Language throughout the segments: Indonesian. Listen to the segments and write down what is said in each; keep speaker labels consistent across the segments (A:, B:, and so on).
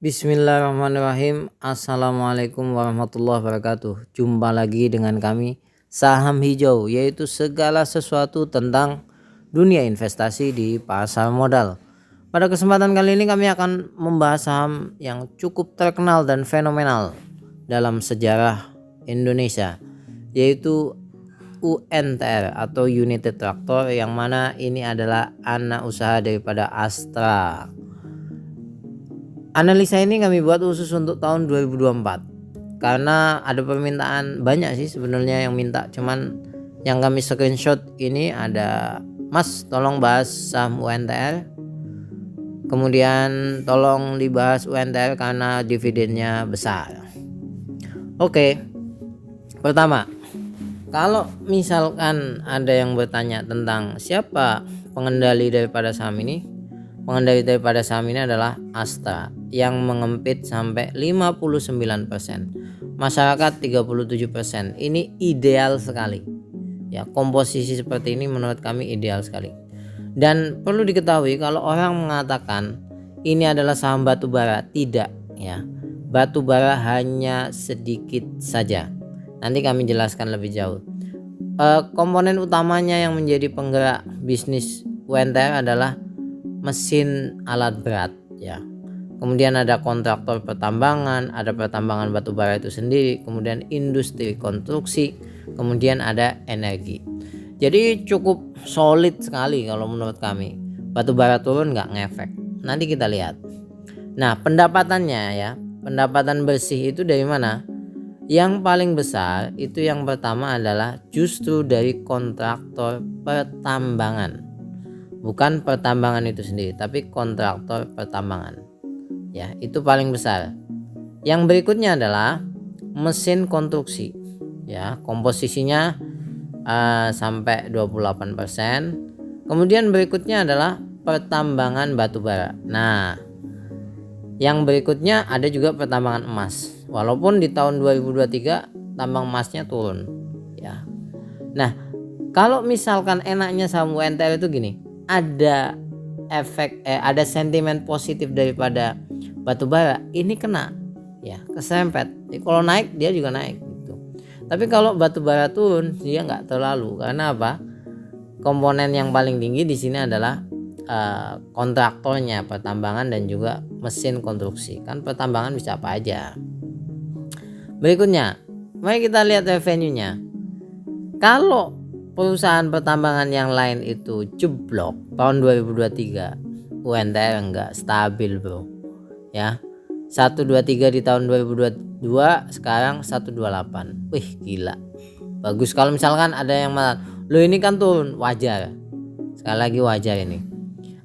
A: Bismillahirrahmanirrahim. Assalamualaikum warahmatullahi wabarakatuh. Jumpa lagi dengan kami Saham Hijau, yaitu segala sesuatu tentang dunia investasi di pasar modal. Pada kesempatan kali ini kami akan membahas saham yang cukup terkenal dan fenomenal dalam sejarah Indonesia, yaitu UNTR atau United Tractor, yang mana ini adalah anak usaha daripada Astra. Analisa ini kami buat khusus untuk tahun 2024 karena ada permintaan banyak sih sebenarnya yang minta, cuman yang kami screenshot ini ada, Mas tolong bahas saham UNTR, kemudian tolong dibahas UNTR karena dividennya besar. Oke, pertama, kalau misalkan ada yang bertanya tentang siapa pengendali daripada saham ini, pengendali daripada saham ini adalah Astra yang mengempit sampai 59%, masyarakat 37%. Ini ideal sekali. Ya, komposisi seperti ini menurut kami ideal sekali. Dan perlu diketahui kalau orang mengatakan ini adalah saham batubara, tidak ya. Batubara hanya sedikit saja. Nanti kami jelaskan lebih jauh. Komponen utamanya yang menjadi penggerak bisnis UNTR adalah mesin alat berat ya. Kemudian ada kontraktor pertambangan, ada pertambangan batubara itu sendiri, kemudian industri konstruksi, kemudian ada energi. Jadi cukup solid sekali kalau menurut kami. Batubara turun nggak ngefek. Nanti kita lihat. Nah, pendapatannya ya, pendapatan bersih itu dari mana? Yang paling besar itu yang pertama adalah justru dari kontraktor pertambangan. Bukan pertambangan itu sendiri, tapi kontraktor pertambangan. Ya, itu paling besar. Yang berikutnya adalah mesin konstruksi. Ya, komposisinya sampai 28%. Kemudian berikutnya adalah pertambangan batubara. Nah, yang berikutnya ada juga pertambangan emas. Walaupun di tahun 2023 tambang emasnya turun. Ya. Nah, kalau misalkan enaknya saham UNTR itu gini, ada efek ada sentimen positif daripada batubara, ini kena ya, keserempet. Jadi kalau naik dia juga naik gitu. Tapi kalau batubara turun dia nggak terlalu, karena apa? Komponen yang paling tinggi di sini adalah kontraktornya, pertambangan dan juga mesin konstruksi. Kan pertambangan bisa apa aja. Berikutnya, mari kita lihat revenue-nya. Kalau perusahaan pertambangan yang lain itu jeblok tahun 2023, UNTR enggak stabil bro ya. 123 di tahun 2022, sekarang 128. Wih gila, bagus. Kalau misalkan ada yang malah, lo ini kan turun, wajar, sekali lagi wajar. Ini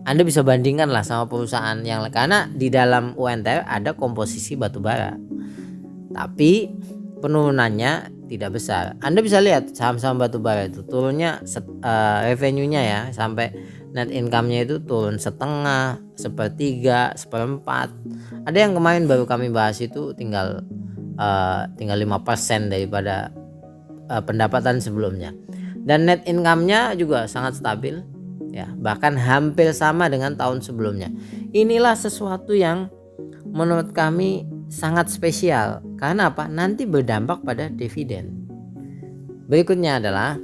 A: Anda bisa bandingkan lah sama perusahaan yang lain, karena di dalam UNTR ada komposisi batubara, tapi penurunannya tidak besar. Anda bisa lihat saham-saham batubara itu turunnya revenue-nya ya, sampai net income-nya itu turun setengah, sepertiga, seperempat. Ada yang kemarin baru kami bahas itu tinggal 5% daripada pendapatan sebelumnya. Dan net income-nya juga sangat stabil ya, bahkan hampir sama dengan tahun sebelumnya. Inilah sesuatu yang menurut kami sangat spesial. Karena apa? Nanti berdampak pada dividen. Berikutnya adalah,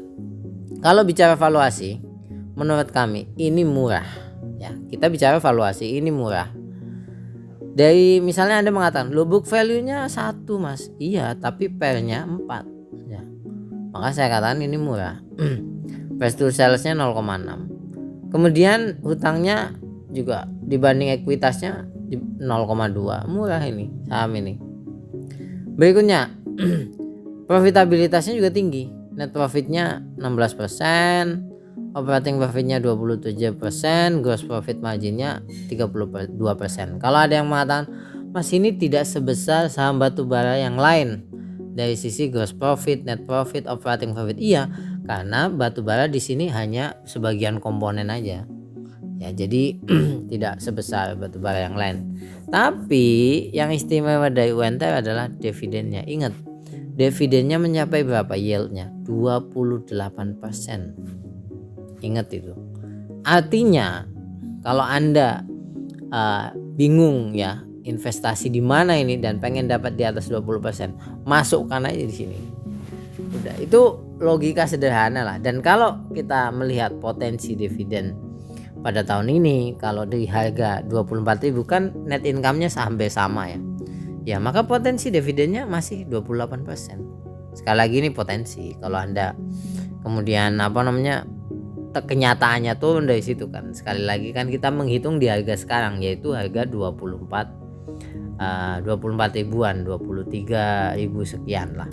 A: kalau bicara valuasi, menurut kami ini murah ya. Kita bicara valuasi, ini murah. Dari misalnya Anda mengatakan lo book value-nya 1 mas, iya tapi PER-nya 4 ya. Maka saya katakan ini murah. Price to sales-nya 0,6. Kemudian hutangnya juga dibanding ekuitasnya 0,2, murah ini saham ini. Berikutnya, profitabilitasnya juga tinggi. Net profitnya 16%, operating profitnya 27%, gross profit marginnya 32%. Kalau ada yang mengatakan, mas ini tidak sebesar saham batubara yang lain dari sisi gross profit, net profit, operating profit. Iya, karena batubara di sini hanya sebagian komponen aja. Ya, jadi tidak sebesar batubara yang lain. Tapi yang istimewa dari UNTR adalah dividennya. Ingat, dividennya mencapai berapa? Yieldnya 28%. Ingat itu. Artinya kalau Anda bingung ya, investasi di mana ini dan pengen dapat di atas 20%, masukkan aja di sini. Udah, itu logika sederhana lah. Dan kalau kita melihat potensi dividen pada tahun ini, kalau di harga 24.000 kan net income-nya hampir sama ya. Ya, maka potensi dividennya masih 28%. Sekali lagi ini potensi. Kalau Anda kemudian kenyataannya turun dari situ kan. Sekali lagi kan kita menghitung di harga sekarang, yaitu harga 24 ribuan, 23.000 sekian lah.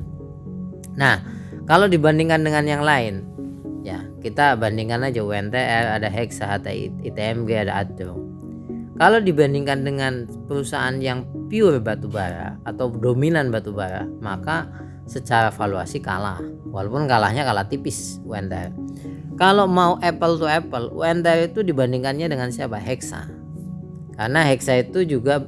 A: Nah, kalau dibandingkan dengan yang lain, ya kita bandingkan aja UNTR, ada Hexa, HTI, ITMG, ada ADRO. Kalau dibandingkan dengan perusahaan yang pure batubara atau dominan batubara, maka secara valuasi kalah, walaupun kalahnya kalah tipis UNTR. Kalau mau apple to apple, UNTR itu dibandingkannya dengan siapa? Hexa. Karena Hexa itu juga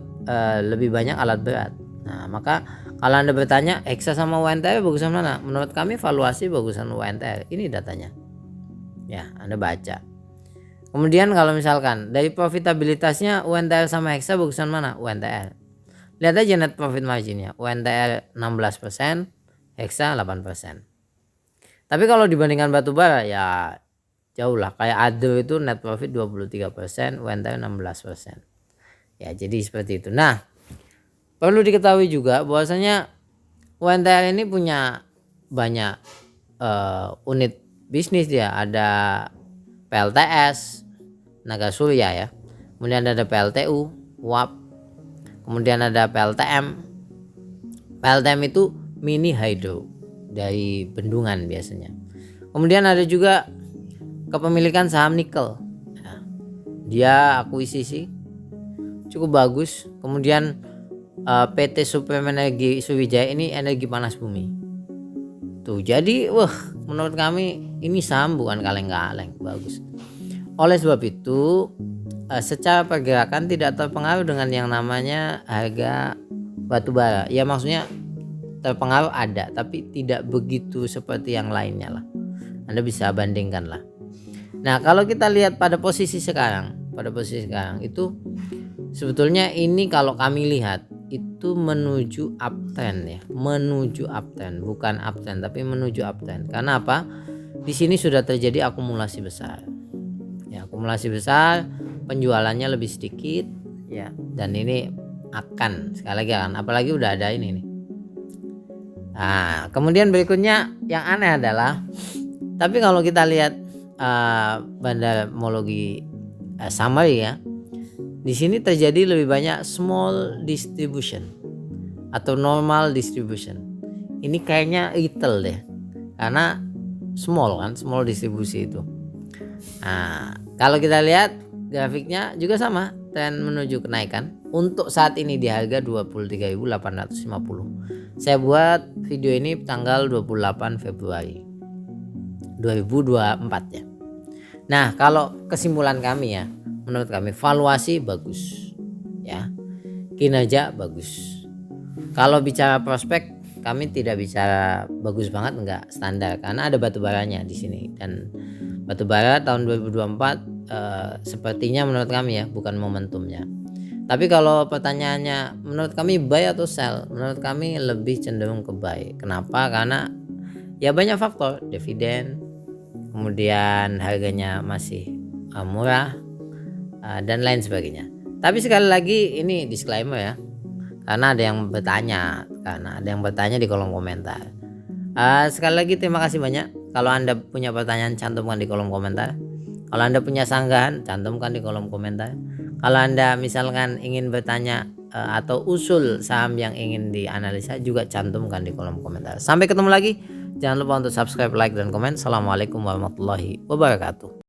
A: lebih banyak alat berat. Nah, maka kalau Anda bertanya Hexa sama UNTR bagusan mana? Menurut kami valuasi bagusan UNTR. Ini datanya. Ya, Anda baca. Kemudian kalau misalkan dari profitabilitasnya UNTR sama Hexa bagusan mana? UNTR. Lihat aja net profit marginnya. UNTR 16%, Hexa 8%. Tapi kalau dibandingkan batubara ya jauh lah. Kayak ADRO itu net profit 23%, UNTR 16%. Ya, jadi seperti itu. Nah, perlu diketahui juga bahwasanya UNTR ini punya banyak unit bisnis dia. Ada PLTS, Naga Surya ya. Kemudian ada PLTU, UAP. Kemudian ada PLTM. PLTM itu mini hydro dari bendungan biasanya. Kemudian ada juga kepemilikan saham nikel. Nah, dia akuisisi cukup bagus. Kemudian PT Supreme Energi Sriwijaya ini energi panas bumi. Tuh, jadi menurut kami ini saham bukan kaleng-kaleng, bagus. Oleh sebab itu secara pergerakan tidak terpengaruh dengan yang namanya harga batubara. Ya maksudnya terpengaruh ada, tapi tidak begitu seperti yang lainnya lah. Anda bisa bandingkan lah. Nah, kalau kita lihat pada posisi sekarang itu sebetulnya ini kalau kami lihat itu menuju uptrend ya, menuju uptrend, bukan uptrend tapi menuju uptrend. Karena apa? Di sini sudah terjadi akumulasi besar. Ya, akumulasi besar, penjualannya lebih sedikit ya, dan ini akan sekali lagi apalagi udah ada ini nih. Nah, kemudian berikutnya yang aneh adalah, tapi kalau kita lihat bandarmologi summary ya, di sini terjadi lebih banyak small distribution atau normal distribution. Ini kayaknya retail deh, karena small distribusi itu. Nah, kalau kita lihat grafiknya juga sama, tren menuju kenaikan. Untuk saat ini di harga 23.850. Saya buat video ini tanggal 28 Februari 2024 ya. Nah, kalau kesimpulan kami ya, menurut kami valuasi bagus ya, kinerja bagus. Kalau bicara prospek, kami tidak bicara bagus banget, enggak, standar, karena ada batubaranya di sini. Dan batubara tahun 2024 sepertinya menurut kami ya bukan momentumnya. Tapi kalau pertanyaannya menurut kami buy atau sell, menurut kami lebih cenderung ke buy. Kenapa? Karena ya banyak faktor, dividen, kemudian harganya masih murah dan lain sebagainya. Tapi sekali lagi ini disclaimer ya, karena ada yang bertanya di kolom komentar. Sekali lagi terima kasih banyak. Kalau Anda punya pertanyaan, cantumkan di kolom komentar. Kalau Anda punya sanggahan, cantumkan di kolom komentar. Kalau Anda misalkan ingin bertanya atau usul saham yang ingin dianalisa, juga cantumkan di kolom komentar. Sampai ketemu lagi. Jangan lupa untuk subscribe, like, dan komen. Assalamualaikum warahmatullahi wabarakatuh.